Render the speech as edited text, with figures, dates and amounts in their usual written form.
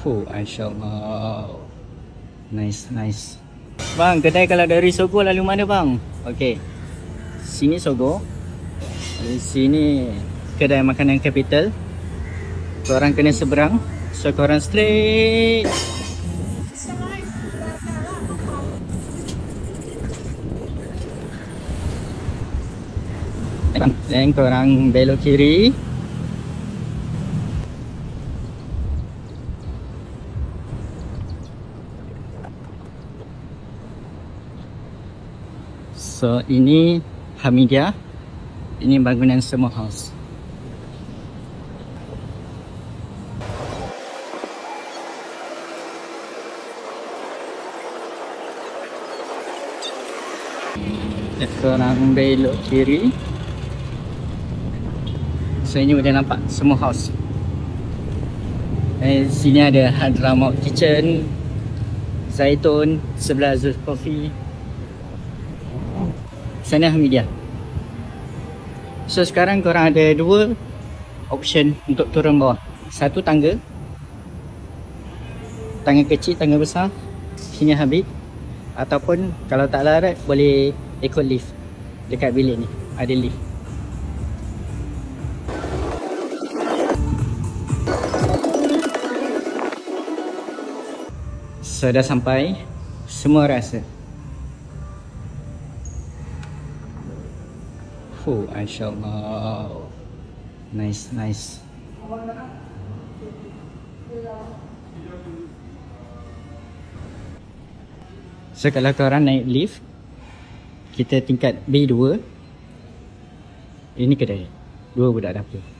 InsyaAllah. Nice. Bang, kedai kalau dari Sogo lalu mana bang? Okey. Sini Sogo. Di sini kedai makanan Capital. Korang kena seberang. So korang straight. Dan korang belok kiri. So ini Hamidia. Ini bangunan Semua House. Korang belok kiri. So ini boleh nampak Semua House. Sini ada Hadramaut Kitchen, Zaitun, sebelah Zul Coffee. Sana Hamidia. So sekarang korang ada dua option untuk turun bawah. Satu tangga. Tangga kecil, tangga besar. Sini Habib. Ataupun kalau tak larat boleh ikut lift. Dekat bilik ni ada lift. So dah sampai. Semua rasa. InsyaAllah. Nice. So kalau korang naik lift, kita tingkat B2. Ini kedai. Dua budak dapur.